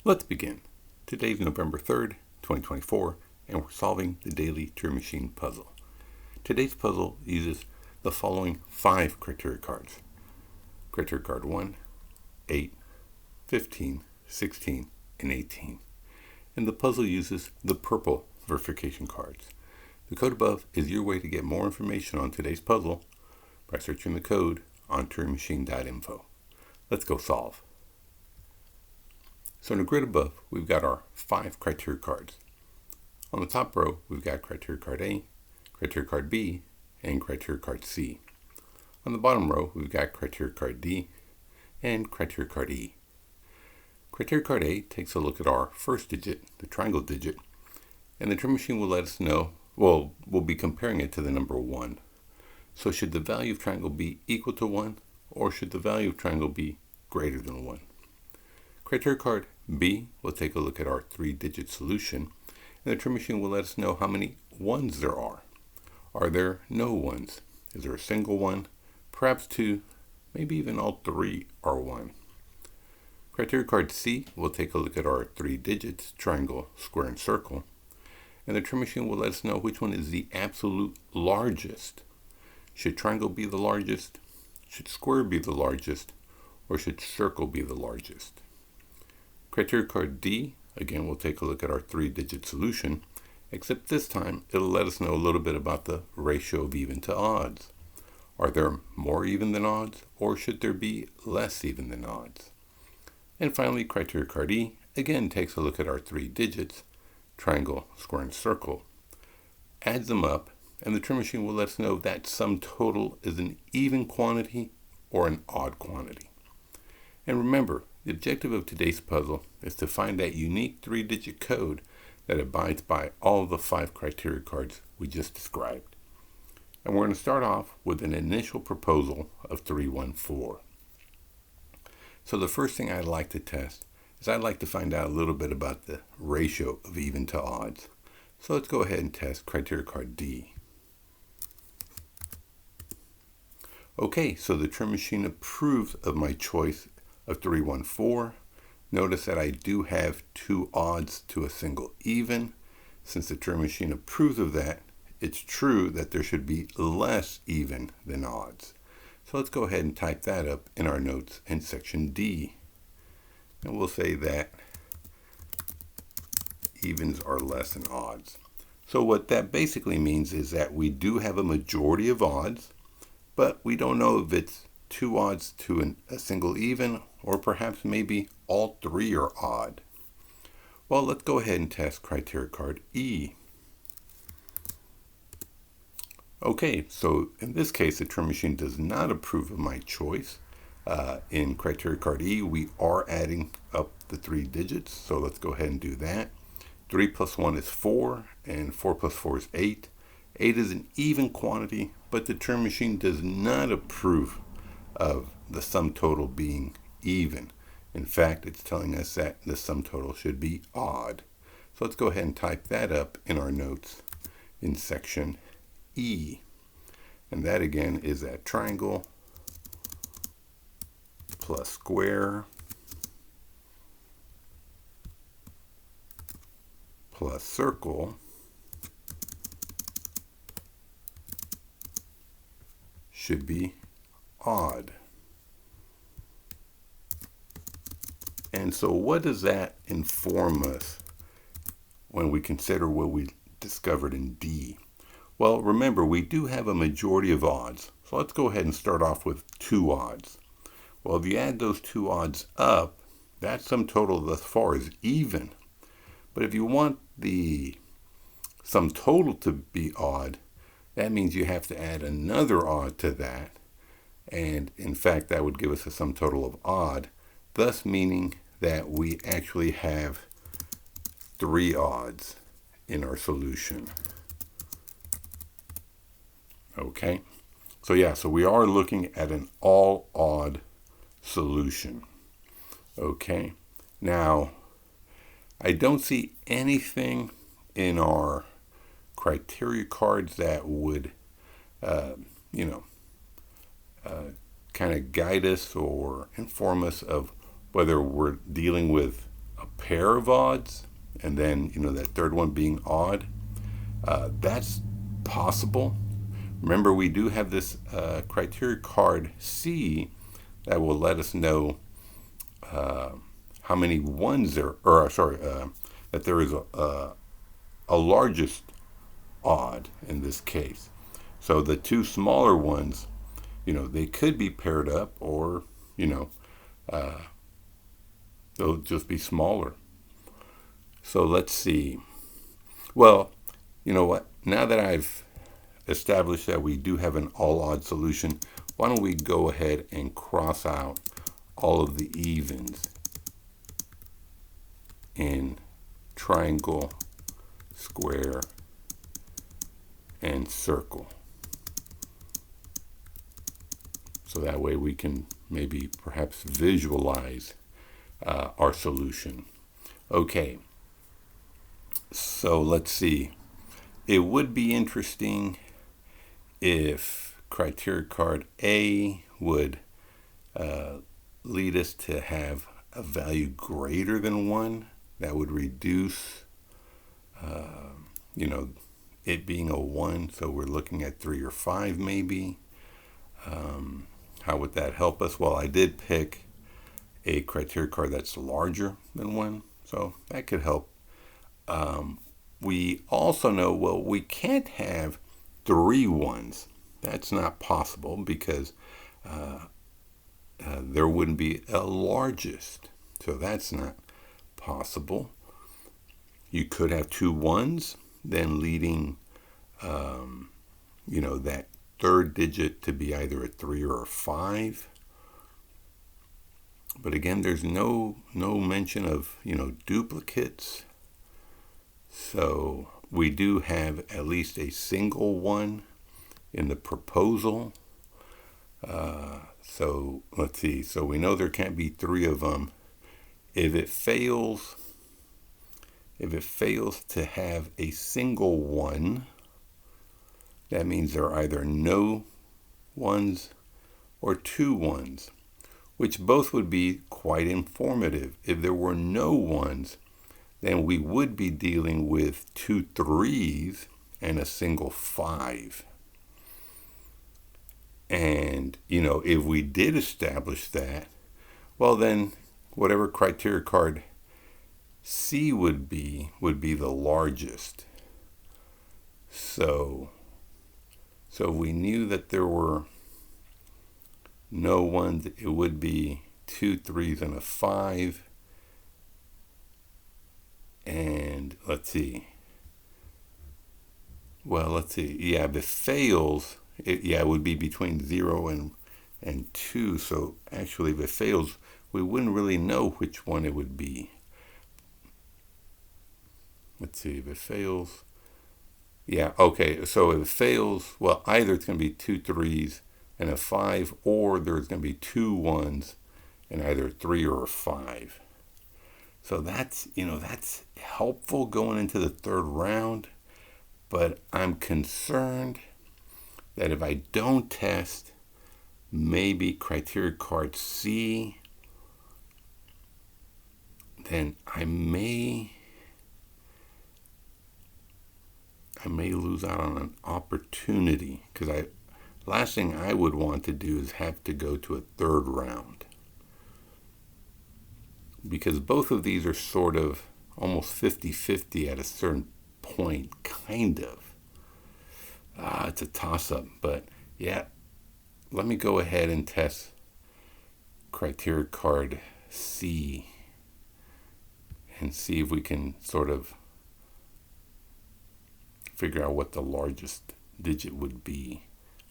Let's begin. Today's November 3rd, 2024, and we're solving the Daily Turing Machine Puzzle. Today's puzzle uses the following 5 criteria cards. Criteria card 1, 8, 15, 16, and 18. And the puzzle uses the purple verification cards. The code above is your way to get more information on today's puzzle by searching the code on turingmachine.info. Let's go solve. So in the grid above, we've got our 5 criteria cards. On the top row, we've got criteria card A, criteria card B, and criteria card C. On the bottom row, we've got criteria card D and criteria card E. Criteria card A takes a look at our first digit, the triangle digit, and the Turing Machine will let us know, we'll be comparing it to the number 1. So should the value of triangle be equal to 1, or should the value of triangle be greater than 1? Criteria card B will take a look at our 3-digit solution, and the Turing Machine will let us know how many 1s there are. Are there no 1s? Is there a single 1? Perhaps 2, maybe even all 3 are 1. Criteria card C will take a look at our 3 digits, triangle, square, and circle, and the Turing Machine will let us know which one is the absolute largest. Should triangle be the largest? Should square be the largest? Or should circle be the largest? Criteria card D, again, we'll take a look at our 3-digit solution, except this time it'll let us know a little bit about the ratio of even to odds. Are there more even than odds, or should there be less even than odds? And finally, criteria card E, again, takes a look at our 3 digits, triangle, square, and circle, adds them up, and the Turing Machine will let us know that sum total is an even quantity or an odd quantity. And remember, the objective of today's puzzle is to find that unique 3-digit code that abides by all of the 5 criteria cards we just described. And we're going to start off with an initial proposal of 314. So the first thing I'd like to test is I'd like to find out a little bit about the ratio of even to odds. So let's go ahead and test criteria card D. Okay, so the Turing Machine approves of my choice of 314. Notice that I do have 2 odds to a single even. Since the Turing Machine approves of that, it's true that there should be less even than odds. So let's go ahead and type that up in our notes in section D. And we'll say that evens are less than odds. So what that basically means is that we do have a majority of odds, but we don't know if it's 2 odds to a single even, or perhaps maybe all 3 are odd. Well, let's go ahead and test criteria card E. Okay, so in this case, the Turing Machine does not approve of my choice. In criteria card E, we are adding up the 3 digits, so let's go ahead and do that. 3 plus 1 is 4, and 4 plus 4 is 8. 8 is an even quantity, but the Turing Machine does not approve of the sum total being even. In fact, it's telling us that the sum total should be odd. So let's go ahead and type that up in our notes in section E. And that again is that triangle plus square plus circle should be odd. And so what does that inform us when we consider what we discovered in D? Well, remember, we do have a majority of odds. So let's go ahead and start off with 2 odds. Well, if you add those 2 odds up, that sum total thus far is even. But if you want the sum total to be odd, that means you have to add another odd to that. And in fact, that would give us a sum total of odd, thus meaning that we actually have 3 odds in our solution. Okay, so we are looking at an all odd solution. Okay, now I don't see anything in our criteria cards that would, kind of guide us or inform us of whether we're dealing with a pair of odds, and then, that third one being odd. That's possible. Remember, we do have this criteria card C that will let us know how many ones there, that there is a largest odd in this case. So the two smaller ones, they could be paired up, or, they'll just be smaller. So let's see. Well, you know what? Now that I've established that we do have an all-odd solution, why don't we go ahead and cross out all of the evens in triangle, square, and circle. So that way we can maybe perhaps visualize our solution. Okay, so let's see. It would be interesting if criteria card A would lead us to have a value greater than 1. That would reduce, it being a 1. So we're looking at 3 or 5 maybe. How would that help us? Well, I did pick a criteria card that's larger than 1, so that could help. We also know, well, we can't have 3 ones. That's not possible because there wouldn't be a largest. So that's not possible. You could have 2 ones, then leading, that third digit to be either a 3 or a 5. But again, there's no mention of, duplicates. So we do have at least a single one in the proposal. So let's see. So we know there can't be 3 of them. If it fails to have a single one, that means there are either no ones or 2 ones, which both would be quite informative. If there were no ones, then we would be dealing with 2 3s and a single 5. And, if we did establish that, well then, whatever criteria card C would be the largest. So we knew that there were no ones, it would be 2 3s and a 5. And let's see. Yeah, if it fails, it would be between 0 and 2. So actually, if it fails, we wouldn't really know which one it would be. Let's see, if it fails. Yeah, okay, so if it fails, well, either it's going to be 2 3s and a 5, or there's going to be 2 1s and either 3 or a 5. So that's helpful going into the third round, but I'm concerned that if I don't test maybe criteria card C, then I may lose out on an opportunity, because last thing I would want to do is have to go to a third round, because both of these are sort of almost 50-50 at a certain point, kind of. It's a toss-up, but yeah, let me go ahead and test criteria card C and see if we can sort of figure out what the largest digit would be.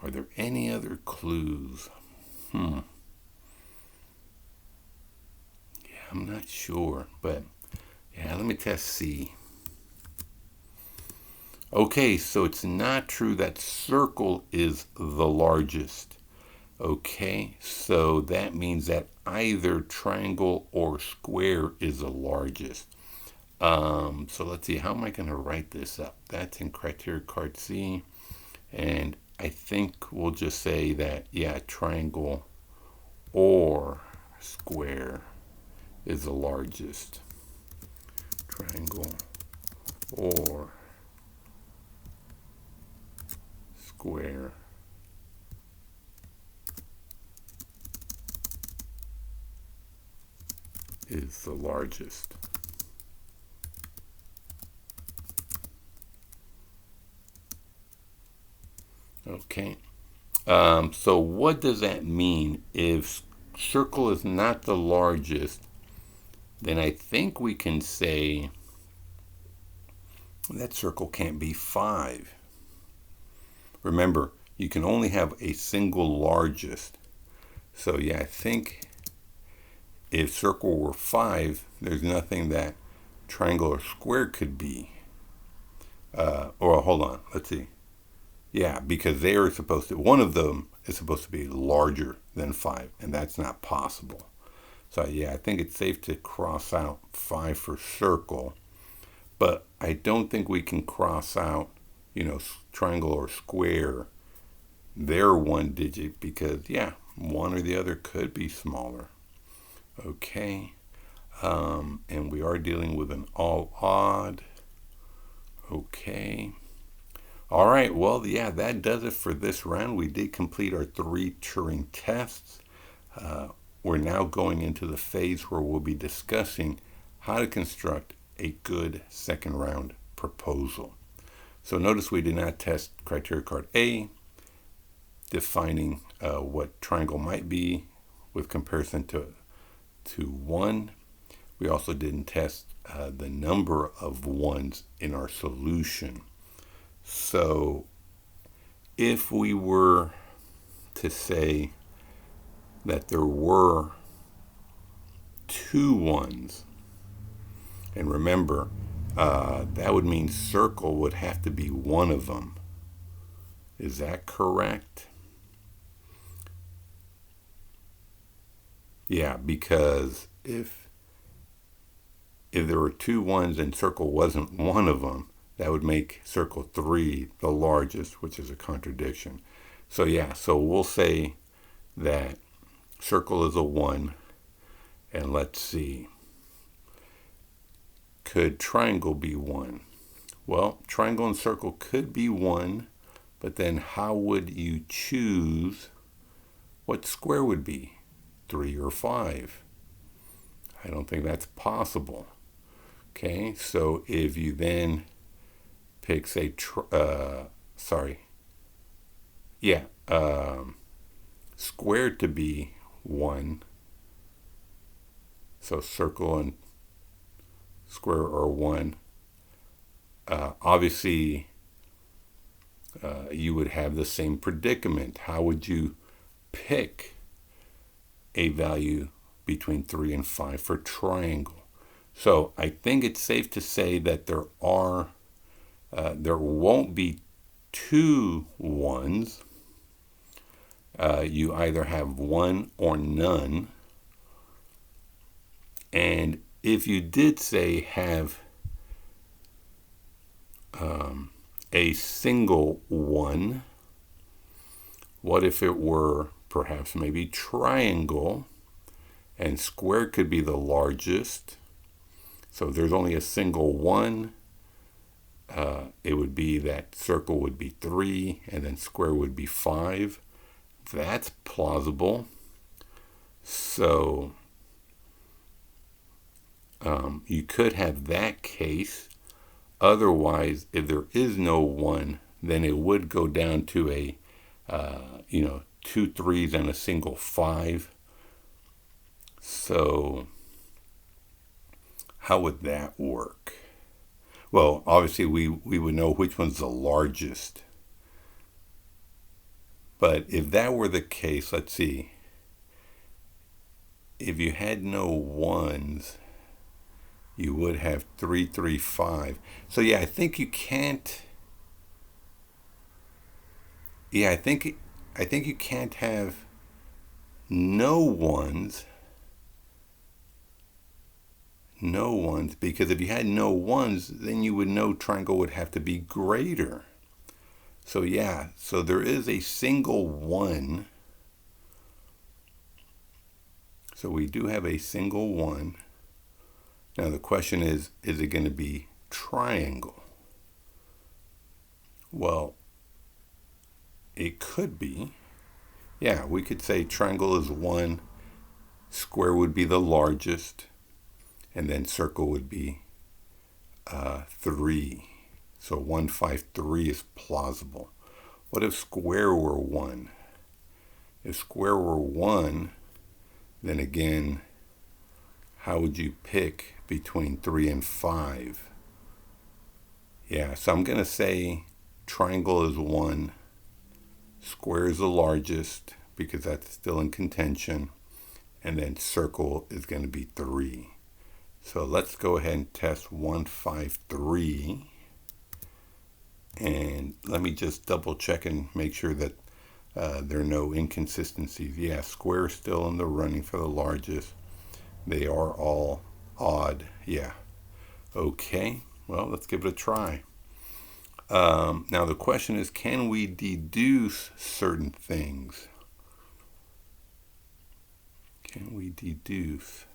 Are there any other clues? Yeah, I'm not sure, but yeah, let me test C. Okay, so it's not true that circle is the largest. Okay, so that means that either triangle or square is the largest. So let's see, how am I going to write this up? That's in criteria card C, and I think we'll just say that, yeah, triangle or square is the largest. triangle or square is the largest. Okay. So what does that mean? If circle is not the largest, then I think we can say that circle can't be 5. Remember, you can only have a single largest. So yeah, I think if circle were 5, there's nothing that triangle or square could be. Or hold on, let's see. Yeah, because they are supposed to, one of them is supposed to be larger than 5, and that's not possible. So yeah, I think it's safe to cross out 5 for circle, but I don't think we can cross out, triangle or square, their 1 digit, because yeah, one or the other could be smaller. Okay, and we are dealing with an all odd. Okay. All right, well, yeah, that does it for this round. We did complete our 3 Turing tests. We're now going into the phase where we'll be discussing how to construct a good second round proposal. So notice we did not test criteria card A, defining what triangle might be with comparison to 1. We also didn't test the number of ones in our solution. So if we were to say that there were 2 ones, and remember, that would mean circle would have to be one of them. Is that correct? Yeah, because if there were 2 ones and circle wasn't one of them, that would make circle 3 the largest, which is a contradiction. So yeah, so we'll say that circle is a 1, and let's see. Could triangle be 1? Well, triangle and circle could be 1, but then how would you choose what square would be, 3 or 5? I don't think that's possible. Okay, so if you then pick, say, square to be 1, so circle and square are 1, obviously you would have the same predicament. How would you pick a value between 3 and 5 for triangle? So I think it's safe to say that there won't be 2 ones. You either have 1 or none. And if you did say have a single 1, what if it were perhaps maybe triangle, and square could be the largest? So if there's only a single 1, it would be that circle would be 3 and then square would be 5. That's plausible. So you could have that case. Otherwise, if there is no 1, then it would go down to a 2 3s and a single 5. So how would that work? Well, obviously we would know which one's the largest. But if that were the case, let's see. If you had no 1s, you would have 3 3 5. So yeah, I think you can't. Yeah, I think you can't have no 1s. No 1s, because if you had no 1s, then you would know triangle would have to be greater. So yeah, so there is a single 1. So we do have a single 1. Now the question is it going to be triangle? Well, it could be. Yeah, we could say triangle is 1, square would be the largest, and then circle would be 3. So 153 is plausible. What if square were 1? If square were 1, then again, how would you pick between 3 and 5? Yeah, so I'm going to say triangle is 1, square is the largest because that's still in contention, and then circle is going to be 3. So let's go ahead and test 153. And let me just double check and make sure that there are no inconsistencies. Yeah, square is still in the running for the largest. They are all odd. Yeah. Okay. Well, let's give it a try. Now the question is, can we deduce certain things? Can we deduce?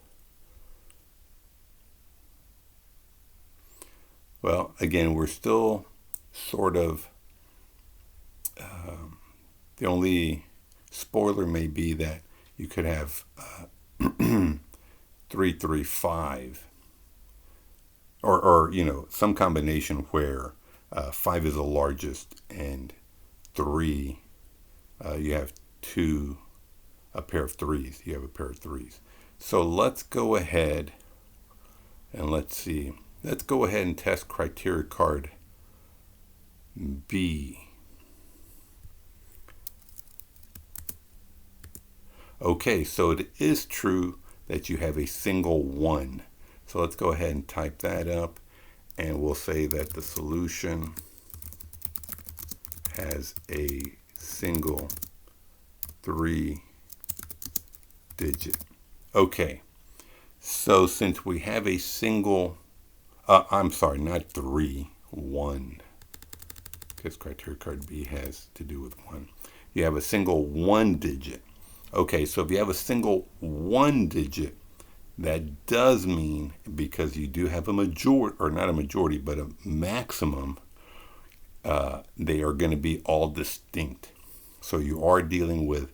Well, again, we're still sort of, the only spoiler may be that you could have 335, or some combination where 5 is the largest and 3, you have a pair of 3s. You have a pair of 3s. So let's go ahead and let's see. Let's go ahead and test criteria card B. Okay, so it is true that you have a single 1. So let's go ahead and type that up, and we'll say that the solution has a single 3-digit. Okay, so since we have a single, I'm sorry, not 3, 1, because criteria card B has to do with 1. You have a single 1-digit. Okay, so if you have a single 1-digit, that does mean, because you do have a majority, or not a majority, but a maximum, they are going to be all distinct. So you are dealing with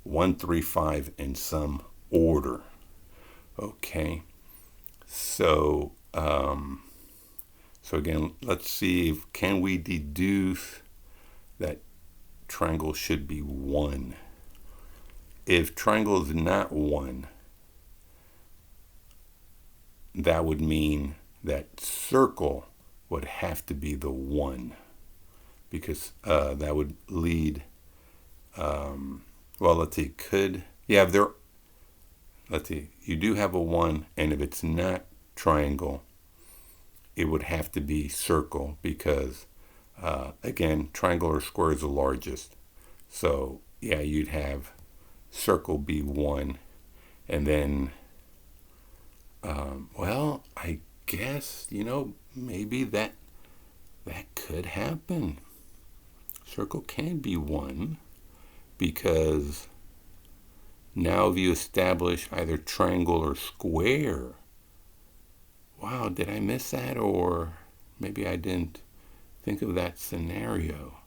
1, 3, 5 in some order. Okay, so again, let's see can we deduce that triangle should be 1. If triangle is not 1, that would mean that circle would have to be the 1, because that would lead, well, let's see, let's see, you do have a 1, and if it's not triangle, it would have to be circle, because again, triangle or square is the largest. So yeah, you'd have circle be 1, and then well, I guess maybe that could happen. Circle can be 1, because now if you establish either triangle or square, wow, did I miss that? Or maybe I didn't think of that scenario.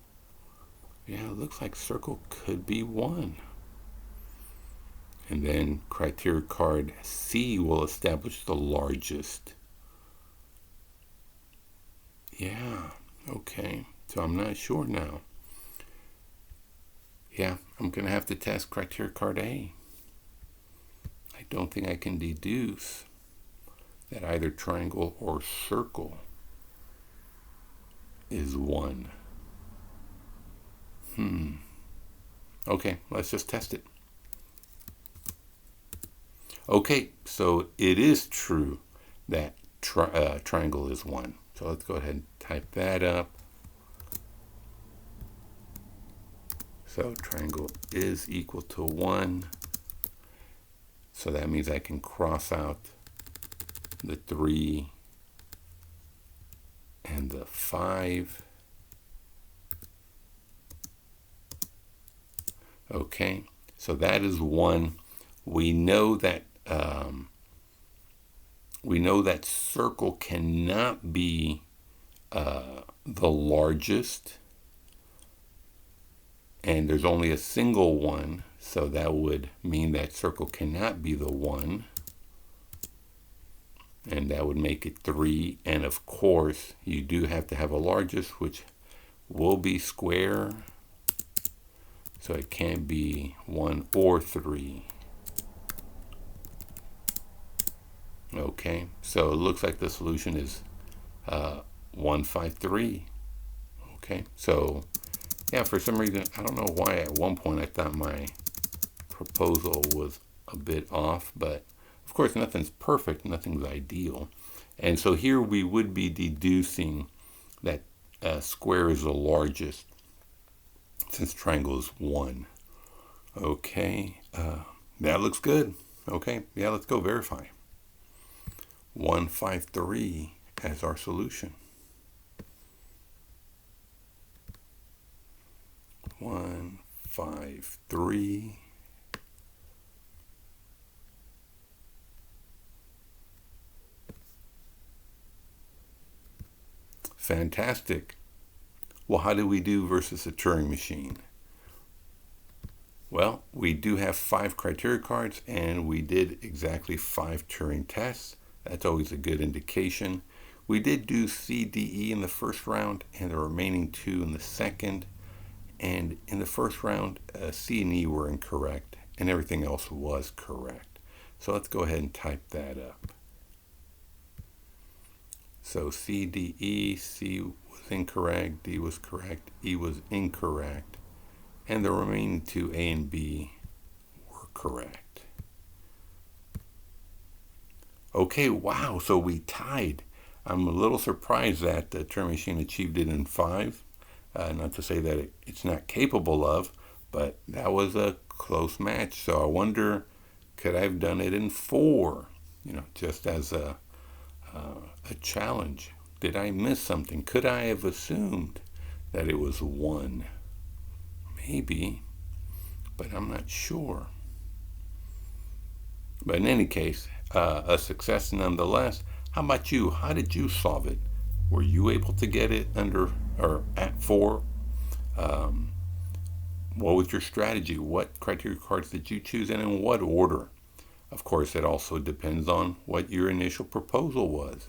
Yeah, it looks like circle could be 1. And then criteria card C will establish the largest. Yeah, okay. So I'm not sure now. Yeah, I'm going to have to test criteria card A. I don't think I can deduce that either triangle or circle is 1. Okay, let's just test it. Okay, so it is true that triangle is 1. So let's go ahead and type that up. So triangle is equal to 1. So that means I can cross out the 3 and the 5. Okay, so that is 1. We know that we know that circle cannot be the largest, and there's only a single one, so that would mean that circle cannot be the 1, and that would make it 3. And of course you do have to have a largest, which will be square, so it can't be 1 or 3. Okay, so it looks like the solution is 153. Okay, so yeah, for some reason, I don't know why at one point I thought my proposal was a bit off, but of course nothing's perfect, nothing's ideal. And so here we would be deducing that square is the largest, since triangle is 1. Okay, that looks good. Okay, yeah, let's go verify. 153 as our solution. 153. Fantastic. Well, how did we do versus a Turing machine? Well, we do have 5 criteria cards, and we did exactly 5 Turing tests. That's always a good indication. We did do C, D, E in the first round, and the remaining 2 in the second. And in the first round, C and E were incorrect, and everything else was correct. So let's go ahead and type that up. So C, D, E, C was incorrect, D was correct, E was incorrect, and the remaining 2, A and B, were correct. Okay, wow, so we tied. I'm a little surprised that the Turing machine achieved it in 5. Not to say that it's not capable of, but that was a close match. So I wonder, could I have done it in 4? Just as a challenge. Did I miss something? Could I have assumed that it was 1? Maybe, but I'm not sure. But in any case, a success nonetheless. How about you? How did you solve it? Were you able to get it under or at 4? What was your strategy? What criteria cards did you choose, and in what order? Of course, it also depends on what your initial proposal was.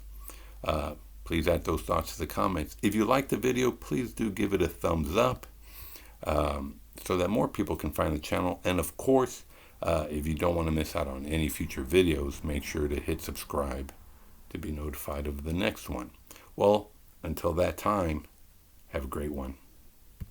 Please add those thoughts to the comments. If you liked the video, please do give it a thumbs up so that more people can find the channel. And of course, if you don't want to miss out on any future videos, make sure to hit subscribe to be notified of the next one. Well, until that time, have a great one.